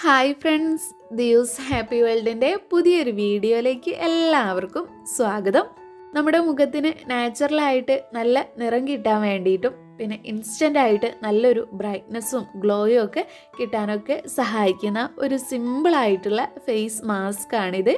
Hi friends, ദിയൂസ് happy വേൾഡിൻ്റെ പുതിയൊരു വീഡിയോയിലേക്ക് എല്ലാവർക്കും സ്വാഗതം. നമ്മുടെ മുഖത്തിന് നാച്ചുറലായിട്ട് നല്ല നിറം കിട്ടാൻ വേണ്ടിയിട്ടും പിന്നെ ഇൻസ്റ്റൻ്റായിട്ട് നല്ലൊരു ബ്രൈറ്റ്നസ്സും ഗ്ലോയും ഒക്കെ കിട്ടാനൊക്കെ സഹായിക്കുന്ന ഒരു സിമ്പിളായിട്ടുള്ള ഫേസ് മാസ്ക് ആണിത്.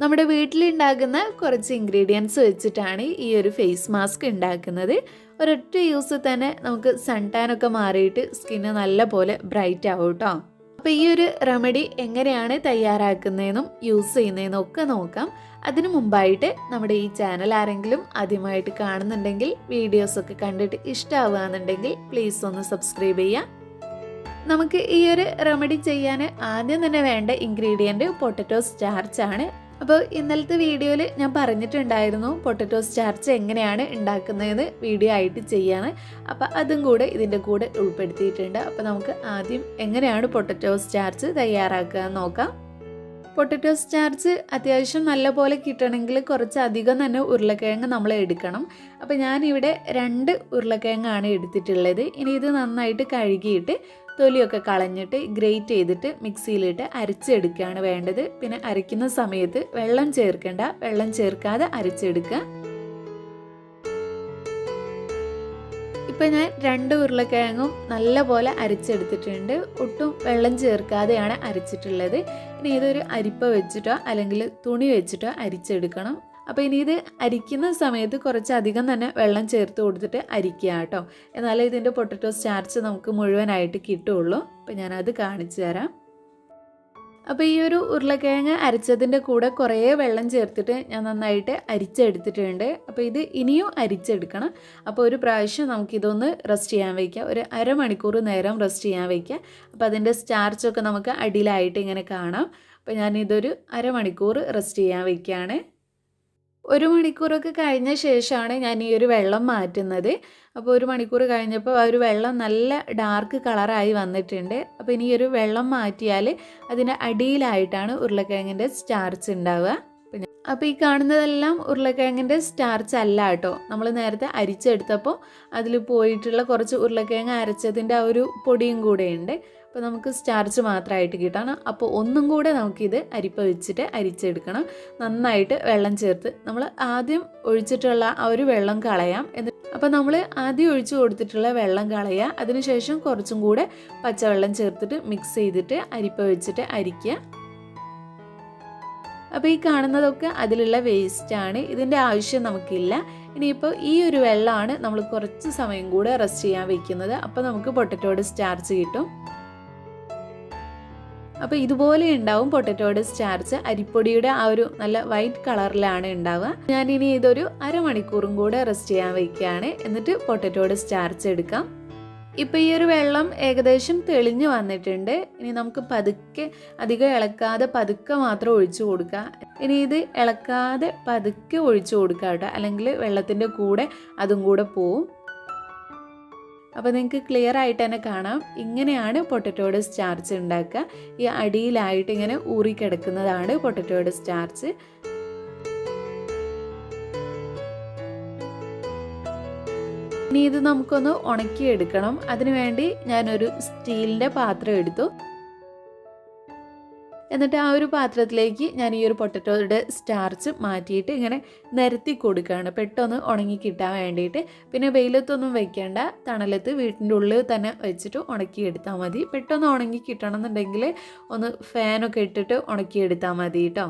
നമ്മുടെ വീട്ടിലുണ്ടാകുന്ന കുറച്ച് ഇൻഗ്രീഡിയൻസ് വെച്ചിട്ടാണ് ഈ ഒരു ഫേസ് മാസ്ക് ഉണ്ടാക്കുന്നത്. ഒരൊറ്റ യൂസ് തന്നെ നമുക്ക് സൺ ടാൻ ഒക്കെ മാറിയിട്ട് സ്കിന്ന് നല്ല പോലെ ബ്രൈറ്റ് ആവും കേട്ടോ. അപ്പോൾ ഈ ഒരു റെമഡി എങ്ങനെയാണ് തയ്യാറാക്കുന്നതെന്നും യൂസ് ചെയ്യുന്നതെന്നും ഒക്കെ നോക്കാം. അതിനു മുമ്പായിട്ട് നമ്മുടെ ഈ ചാനൽ ആരെങ്കിലും ആദ്യമായിട്ട് കാണുന്നുണ്ടെങ്കിൽ വീഡിയോസൊക്കെ കണ്ടിട്ട് ഇഷ്ടമാവുകയെന്നുണ്ടെങ്കിൽ പ്ലീസ് ഒന്ന് സബ്സ്ക്രൈബ് ചെയ്യാം. നമുക്ക് ഈ ഒരു റെമഡി ചെയ്യാൻ ആദ്യം തന്നെ വേണ്ട ഇൻഗ്രീഡിയൻറ്റ് പൊട്ടറ്റോ സ്റ്റാർച്ച് ആണ്. അപ്പോൾ ഇന്നലത്തെ വീഡിയോയിൽ ഞാൻ പറഞ്ഞിട്ടുണ്ടായിരുന്നു പൊട്ടറ്റോ സ്റ്റാർച്ച് എങ്ങനെയാണ് ഉണ്ടാക്കുന്നതെന്ന് വീഡിയോ ആയിട്ട് ചെയ്യാൻ. അപ്പോൾ അതും കൂടെ ഇതിൻ്റെ കൂടെ ഉൾപ്പെടുത്തിയിട്ടുണ്ട്. അപ്പോൾ നമുക്ക് ആദ്യം എങ്ങനെയാണ് പൊട്ടറ്റോ സ്റ്റാർച്ച് തയ്യാറാക്കുക എന്ന് നോക്കാം. പൊട്ടറ്റോ സ്റ്റാർച്ച് അത്യാവശ്യം നല്ല പോലെ കിട്ടണമെങ്കിൽ കുറച്ചധികം തന്നെ ഉരുളക്കിഴങ്ങ് നമ്മൾ എടുക്കണം. അപ്പോൾ ഞാനിവിടെ 2 ഉരുളക്കിഴങ്ങാണ് എടുത്തിട്ടുള്ളത്. ഇനി ഇത് നന്നായിട്ട് കഴുകിയിട്ട് തൊലിയൊക്കെ കളഞ്ഞിട്ട് ഗ്രേറ്റ് ചെയ്തിട്ട് മിക്സിയിലിട്ട് അരച്ചെടുക്കുകയാണ് വേണ്ടത്. പിന്നെ അരയ്ക്കുന്ന സമയത്ത് വെള്ളം ചേർക്കേണ്ട, വെള്ളം ചേർക്കാതെ അരച്ചെടുക്കുക. ഇപ്പം ഞാൻ 2 ഉരുളക്കിഴങ്ങും നല്ല പോലെ അരച്ചെടുത്തിട്ടുണ്ട്. ഒട്ടും വെള്ളം ചേർക്കാതെയാണ് അരച്ചിട്ടുള്ളത്. ഇനി ഇതൊരു അരിപ്പ വെച്ചിട്ടോ അല്ലെങ്കിൽ തുണി വെച്ചിട്ടോ അരിച്ചെടുക്കണം. അപ്പോൾ ഇനി ഇത് അരിക്കുന്ന സമയത്ത് കുറച്ചധികം തന്നെ വെള്ളം ചേർത്ത് കൊടുത്തിട്ട് അരിക്കുക കേട്ടോ. എന്നാലേ ഇതിൻ്റെ പൊട്ടറ്റോ സ്റ്റാർച്ച് നമുക്ക് മുഴുവനായിട്ട് കിട്ടുള്ളൂ. അപ്പോൾ ഞാനത് കാണിച്ചു തരാം. അപ്പോൾ ഈ ഒരു ഉരുളക്കിഴങ്ങ് അരച്ചതിൻ്റെ കൂടെ കുറേ വെള്ളം ചേർത്തിട്ട് ഞാൻ നന്നായിട്ട് അരിച്ചെടുത്തിട്ടുണ്ട്. അപ്പോൾ ഇത് ഇനിയും അരിച്ചെടുക്കണം. അപ്പോൾ ഒരു പ്രാവശ്യം നമുക്കിതൊന്ന് റെസ്റ്റ് ചെയ്യാൻ വയ്ക്കാം. ഒരു അരമണിക്കൂർ നേരം റെസ്റ്റ് ചെയ്യാൻ വയ്ക്കാം. അപ്പോൾ അതിൻ്റെ സ്റ്റാർച്ചൊക്കെ നമുക്ക് അടിയിലായിട്ട് ഇങ്ങനെ കാണാം. അപ്പോൾ ഞാനിതൊരു അരമണിക്കൂർ റെസ്റ്റ് ചെയ്യാൻ വയ്ക്കുകയാണ്. 1 മണിക്കൂറൊക്കെ കഴിഞ്ഞ ശേഷമാണ് ഞാൻ ഈ ഒരു വെള്ളം മാറ്റുന്നത്. അപ്പോൾ 1 മണിക്കൂർ കഴിഞ്ഞപ്പോൾ ആ ഒരു വെള്ളം നല്ല ഡാർക്ക് കളറായി വന്നിട്ടുണ്ട്. അപ്പോൾ ഇനി ഈ ഒരു വെള്ളം മാറ്റിയാൽ അതിൻ്റെ അടിയിലായിട്ടാണ് ഉരുളക്കിഴങ്ങിൻ്റെ സ്റ്റാർച്ച് ഉണ്ടാവുക. അപ്പോൾ ഈ കാണുന്നതെല്ലാം ഉരുളക്കിഴങ്ങിൻ്റെ സ്റ്റാർച്ച് അല്ല കേട്ടോ. നമ്മൾ നേരത്തെ അരിച്ചെടുത്തപ്പോൾ അതിൽ പോയിട്ടുള്ള കുറച്ച് ഉരുളക്കിഴങ്ങ് അരച്ചതിൻ്റെ ആ ഒരു പൊടിയും കൂടെയുണ്ട്. അപ്പോൾ നമുക്ക് സ്റ്റാർച്ച് മാത്രമായിട്ട് കിട്ടണം. അപ്പോൾ ഒന്നും കൂടെ നമുക്കിത് അരിപ്പ വെച്ചിട്ട് അരിച്ചെടുക്കണം. നന്നായിട്ട് വെള്ളം ചേർത്ത് നമ്മൾ ആദ്യം ഒഴിച്ചിട്ടുള്ള ആ ഒരു വെള്ളം കളയാം. അപ്പോൾ നമ്മൾ ആദ്യം ഒഴിച്ചു കൊടുത്തിട്ടുള്ള വെള്ളം കളയുക. അതിനുശേഷം കുറച്ചും കൂടെ പച്ചവെള്ളം ചേർത്തിട്ട് മിക്സ് ചെയ്തിട്ട് അരിപ്പ വെച്ചിട്ട് അരിക്കുക. അപ്പോൾ ഈ കാണുന്നതൊക്കെ അതിലുള്ള വേസ്റ്റാണ്. ഇതിൻ്റെ ആവശ്യം നമുക്കില്ല. ഇനിയിപ്പോൾ ഈ ഒരു വെള്ളമാണ് നമ്മൾ കുറച്ച് സമയം കൂടെ റെസ്റ്റ് ചെയ്യാൻ വെക്കുന്നത്. അപ്പോൾ നമുക്ക് പൊട്ടറ്റോയുടെ സ്റ്റാർച്ച് കിട്ടും. അപ്പോൾ ഇതുപോലെ ഉണ്ടാവും പൊട്ടറ്റോയുടെ സ്റ്റാർച്ച്. അരിപ്പൊടിയുടെ ആ ഒരു നല്ല വൈറ്റ് കളറിലാണ് ഉണ്ടാവുക. ഞാനിനി ഇതൊരു അരമണിക്കൂറും കൂടെ റെസ്റ്റ് ചെയ്യാൻ വയ്ക്കുകയാണ്. എന്നിട്ട് പൊട്ടറ്റോയുടെ സ്റ്റാർച്ച് എടുക്കാം. ഇപ്പോൾ ഈ ഒരു വെള്ളം ഏകദേശം തെളിഞ്ഞു വന്നിട്ടുണ്ട്. ഇനി നമുക്ക് പതുക്കെ, അധികം ഇളക്കാതെ പതുക്കെ മാത്രം ഒഴിച്ചു കൊടുക്കുക. ഇനി ഇത് ഇളക്കാതെ പതുക്കെ ഒഴിച്ചു കൊടുക്കുക കേട്ടോ, അല്ലെങ്കിൽ വെള്ളത്തിൻ്റെ കൂടെ അതും കൂടെ പോവും. അപ്പോൾ നിങ്ങൾക്ക് ക്ലിയർ ആയിട്ട് തന്നെ കാണാം. ഇങ്ങനെയാണ് പൊട്ടറ്റോയുടെ സ്റ്റാർച്ച് ഉണ്ടാക്കുക. ഈ അടിയിലായിട്ട് ഇങ്ങനെ ഊറിക്കിടക്കുന്നതാണ് പൊട്ടറ്റോയുടെ സ്റ്റാർച്ച്. ഇനി ഇത് നമുക്കൊന്ന് ഉണക്കിയെടുക്കണം. അതിനുവേണ്ടി ഞാനൊരു സ്റ്റീലിൻ്റെ പാത്രം എടുത്തു. എന്നിട്ട് ആ ഒരു പാത്രത്തിലേക്ക് ഞാൻ ഈ ഒരു പൊട്ടറ്റോയുടെ സ്റ്റാർച്ച് മാറ്റിയിട്ട് ഇങ്ങനെ നിരത്തി കൊടുക്കുകയാണ്, പെട്ടെന്ന് ഉണങ്ങി കിട്ടാൻ വേണ്ടിയിട്ട്. പിന്നെ വെയിലത്തൊന്നും വെക്കേണ്ട, തണലത്ത് വീട്ടിൻ്റെ ഉള്ളിൽ തന്നെ വെച്ചിട്ട് ഉണക്കിയെടുത്താൽ മതി. പെട്ടെന്ന് ഉണങ്ങി കിട്ടണം എന്നുണ്ടെങ്കിൽ ഒന്ന് ഫാനൊക്കെ ഇട്ടിട്ട് ഉണക്കിയെടുത്താൽ മതി കേട്ടോ.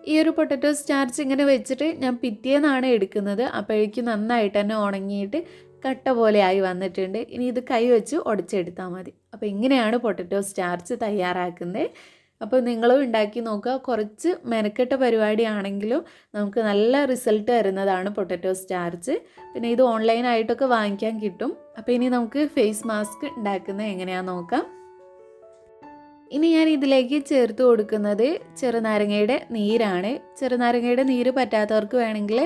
ഈ ഒരു പൊട്ടറ്റോ സ്റ്റാർച്ച് ഇങ്ങനെ വെച്ചിട്ട് ഞാൻ പിറ്റേന്നാണ് എടുക്കുന്നത്. അപ്പോഴേക്കും നന്നായിട്ട് തന്നെ ഉണങ്ങിയിട്ട് കട്ട പോലെ ആയി വന്നിട്ടുണ്ട്. ഇനി ഇത് കൈ വെച്ച് ഉടച്ചെടുത്താൽ മതി. അപ്പോൾ ഇങ്ങനെയാണ് പൊട്ടറ്റോ സ്റ്റാർച്ച് തയ്യാറാക്കുന്നത്. അപ്പോൾ നിങ്ങളും ഉണ്ടാക്കി നോക്കുക. കുറച്ച് മെനക്കെട്ട പരിപാടിയാണെങ്കിലും നമുക്ക് നല്ല റിസൾട്ട് വരുന്നതാണ് പൊട്ടറ്റോ സ്റ്റാർച്ച്. പിന്നെ ഇത് ഓൺലൈനായിട്ടൊക്കെ വാങ്ങിക്കാൻ കിട്ടും. അപ്പോൾ ഇനി നമുക്ക് ഫേസ് മാസ്ക് ഉണ്ടാക്കുന്നത് എങ്ങനെയാണെന്ന് നോക്കാം. ഇനി ഞാൻ ഇതിലേക്ക് ചേർത്ത് കൊടുക്കുന്നത് ചെറുനാരങ്ങയുടെ നീരാണ്. ചെറുനാരങ്ങയുടെ നീര് പറ്റാത്തവർക്ക് വേണമെങ്കിൽ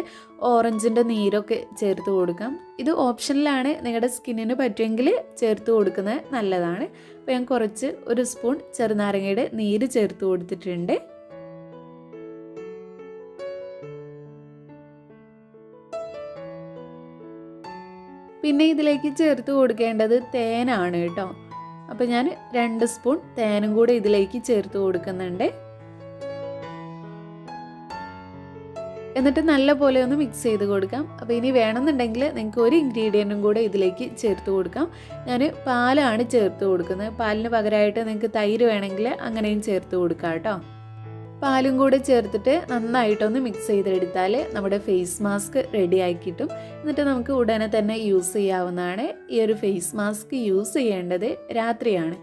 ഓറഞ്ചിൻ്റെ നീരൊക്കെ ചേർത്ത് കൊടുക്കാം. ഇത് ഓപ്ഷനിലാണ്. നിങ്ങളുടെ സ്കിന്നിന് പറ്റുമെങ്കിൽ ചേർത്ത് കൊടുക്കുന്നത് നല്ലതാണ്. അപ്പോൾ ഞാൻ കുറച്ച് 1 സ്പൂൺ ചെറുനാരങ്ങയുടെ നീര് ചേർത്ത് കൊടുത്തിട്ടുണ്ട്. പിന്നെ ഇതിലേക്ക് ചേർത്ത് കൊടുക്കേണ്ടത് തേനാണ് കേട്ടോ. അപ്പോൾ അപ്പോൾ ഞാൻ 2 സ്പൂൺ തേനും കൂടെ ഇതിലേക്ക് ചേർത്ത് കൊടുക്കുന്നുണ്ട്. എന്നിട്ട് നല്ലപോലെ ഒന്ന് മിക്സ് ചെയ്ത് കൊടുക്കാം. അപ്പോൾ ഇനി വേണമെന്നുണ്ടെങ്കിൽ നിങ്ങൾക്ക് ഒരു ഇൻഗ്രീഡിയൻറ്റും കൂടെ ഇതിലേക്ക് ചേർത്ത് കൊടുക്കാം. ഞാൻ പാലാണ് ചേർത്ത് കൊടുക്കുന്നത്. പാലിന് പകരമായിട്ട് നിങ്ങൾക്ക് തൈര് വേണമെങ്കിൽ അങ്ങനെയും ചേർത്ത് കൊടുക്കാം കേട്ടോ. പാലും കൂടെ ചേർത്തിട്ട് നന്നായിട്ടൊന്ന് മിക്സ് ചെയ്തെടുത്താൽ നമ്മുടെ ഫേസ് മാസ്ക് റെഡി ആയി കിട്ടും. എന്നിട്ട് നമുക്ക് ഉടനെ തന്നെ യൂസ് ചെയ്യാവുന്നതാണ്. ഈ ഒരു ഫേസ് മാസ്ക് യൂസ് ചെയ്യേണ്ടത് രാത്രിയാണ്.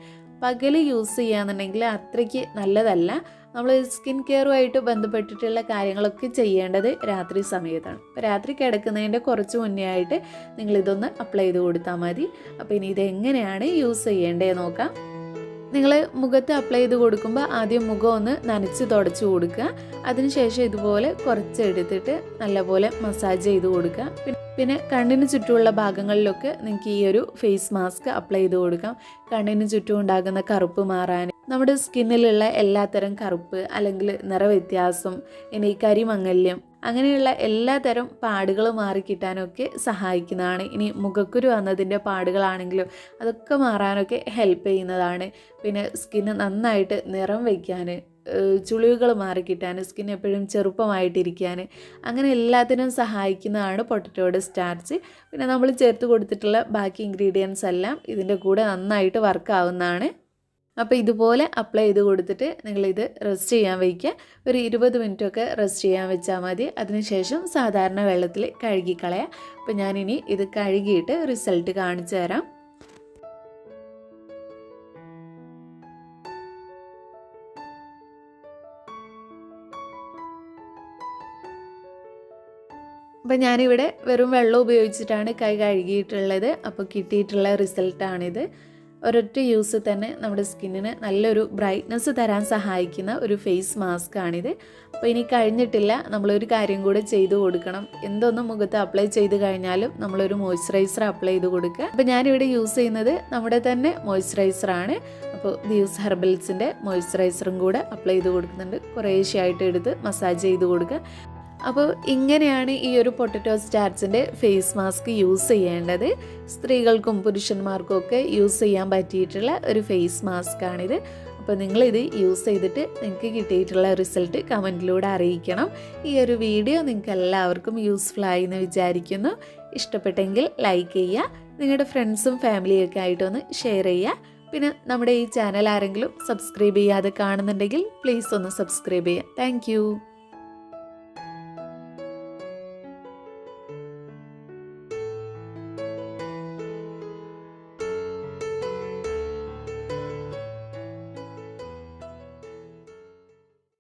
പകൽ യൂസ് ചെയ്യാന്നുണ്ടെങ്കിൽ അത്രയ്ക്ക് നല്ലതല്ല. നമ്മൾ സ്കിൻ കെയറുമായിട്ട് ബന്ധപ്പെട്ടിട്ടുള്ള കാര്യങ്ങളൊക്കെ ചെയ്യേണ്ടത് രാത്രി സമയത്താണ്. അപ്പോൾ രാത്രി കിടക്കുന്നതിൻ്റെ കുറച്ച് മുന്നേ ആയിട്ട് നിങ്ങളിതൊന്ന് അപ്ലൈ ചെയ്ത് കൊടുത്താൽ മതി. അപ്പോൾ ഇനി ഇതെങ്ങനെയാണ് യൂസ് ചെയ്യേണ്ടതെന്ന് നോക്കാം. നിങ്ങൾ മുഖത്ത് അപ്ലൈ ചെയ്ത് കൊടുക്കുമ്പോൾ ആദ്യം മുഖം ഒന്ന് നനച്ച് തുടച്ച് കൊടുക്കുക. അതിനുശേഷം ഇതുപോലെ കുറച്ചെടുത്തിട്ട് നല്ലപോലെ മസാജ് ചെയ്ത് കൊടുക്കുക. പിന്നെ കണ്ണിന് ചുറ്റുമുള്ള ഭാഗങ്ങളിലൊക്കെ നിങ്ങൾക്ക് ഈ ഒരു ഫേസ് മാസ്ക് അപ്ലൈ ചെയ്ത് കൊടുക്കാം. കണ്ണിന് ചുറ്റും ഉണ്ടാകുന്ന കറുപ്പ് മാറാൻ, നമ്മുടെ സ്കിന്നിലുള്ള എല്ലാത്തരം കറുപ്പ് അല്ലെങ്കിൽ നിറവ്യത്യാസം, ഇനി കരിമങ്ങല്യം, അങ്ങനെയുള്ള എല്ലാത്തരം പാടുകൾ മാറിക്കിട്ടാനൊക്കെ സഹായിക്കുന്നതാണ്. ഇനി മുഖക്കുരു വന്നതിൻ്റെ പാടുകളാണെങ്കിലും അതൊക്കെ മാറാനൊക്കെ ഹെൽപ്പ് ചെയ്യുന്നതാണ്. പിന്നെ സ്കിന്ന് നന്നായിട്ട് നിറം വയ്ക്കാൻ, ചുളിവുകൾ മാറിക്കിട്ടാൻ, സ്കിൻ എപ്പോഴും ചെറുപ്പമായിട്ടിരിക്കാൻ, അങ്ങനെ എല്ലാത്തിനും സഹായിക്കുന്നതാണ് പൊട്ടറ്റോയുടെ സ്റ്റാർച്ച്. പിന്നെ നമ്മൾ ചേർത്ത് കൊടുത്തിട്ടുള്ള ബാക്കി ഇൻഗ്രീഡിയൻസ് എല്ലാം ഇതിൻ്റെ കൂടെ നന്നായിട്ട് വർക്ക് ആവുന്നതാണ്. അപ്പോൾ ഇതുപോലെ അപ്ലൈ ചെയ്ത് കൊടുത്തിട്ട് നിങ്ങളിത് റെസ്റ്റ് ചെയ്യാൻ വയ്ക്കുക. ഒരു 20 മിനിറ്റൊക്കെ റെസ്റ്റ് ചെയ്യാൻ വെച്ചാൽ മതി. അതിനുശേഷം സാധാരണ വെള്ളത്തിൽ കഴുകിക്കളയാം. അപ്പോൾ ഞാനിനി ഇത് കഴുകിയിട്ട് റിസൾട്ട് കാണിച്ചു തരാം. അപ്പോൾ ഞാനിവിടെ വെറും വെള്ളം ഉപയോഗിച്ചിട്ടാണ് കൈ കഴുകിയിട്ടുള്ളത്. അപ്പോൾ കിട്ടിയിട്ടുള്ള റിസൾട്ടാണിത്. ഒരൊറ്റ യൂസ് തന്നെ നമ്മുടെ സ്കിന്നിന് നല്ലൊരു ബ്രൈറ്റ്നസ് തരാൻ സഹായിക്കുന്ന ഒരു ഫേസ് മാസ്ക് ആണിത്. അപ്പോൾ ഇനി കഴിഞ്ഞിട്ടില്ല, നമ്മളൊരു കാര്യം കൂടെ ചെയ്ത് കൊടുക്കണം. എന്തൊന്നും മുഖത്ത് അപ്ലൈ ചെയ്ത് കഴിഞ്ഞാലും നമ്മളൊരു മോയ്സ്ചറൈസർ അപ്ലൈ ചെയ്ത് കൊടുക്കുക. അപ്പോൾ ഞാനിവിടെ യൂസ് ചെയ്യുന്നത് നമ്മുടെ തന്നെ മോയ്സ്ചറൈസറാണ്. അപ്പോൾ ദിയൂസ് ഹെർബൽസിൻ്റെ മോയ്സ്ചറൈസറും കൂടെ അപ്ലൈ ചെയ്ത് കൊടുക്കുന്നുണ്ട്. കുറേശ്ശെയായിട്ട് എടുത്ത് മസാജ് ചെയ്ത് കൊടുക്കുക. അപ്പോൾ ഇങ്ങനെയാണ് ഈ ഒരു പൊട്ടറ്റോ സ്റ്റാർച്ചിൻ്റെ ഫേസ് മാസ്ക് യൂസ് ചെയ്യേണ്ടത്. സ്ത്രീകൾക്കും പുരുഷന്മാർക്കും ഒക്കെ യൂസ് ചെയ്യാൻ പറ്റിയിട്ടുള്ള ഒരു ഫേസ് മാസ്ക് ആണിത്. അപ്പോൾ നിങ്ങളിത് യൂസ് ചെയ്തിട്ട് നിങ്ങൾക്ക് കിട്ടിയിട്ടുള്ള റിസൾട്ട് കമൻറ്റിലൂടെ അറിയിക്കണം. ഈ ഒരു വീഡിയോ നിങ്ങൾക്ക് എല്ലാവർക്കും യൂസ്ഫുൾ ആയി എന്ന് വിചാരിക്കുന്നു. ഇഷ്ടപ്പെട്ടെങ്കിൽ ലൈക്ക് ചെയ്യുക. നിങ്ങളുടെ ഫ്രണ്ട്സും ഫാമിലിയൊക്കെ ആയിട്ടൊന്ന് ഷെയർ ചെയ്യുക. പിന്നെ നമ്മുടെ ഈ ചാനൽ ആരെങ്കിലും സബ്സ്ക്രൈബ് ചെയ്യാതെ കാണുന്നുണ്ടെങ്കിൽ പ്ലീസ് ഒന്ന് സബ്സ്ക്രൈബ് ചെയ്യുക. താങ്ക്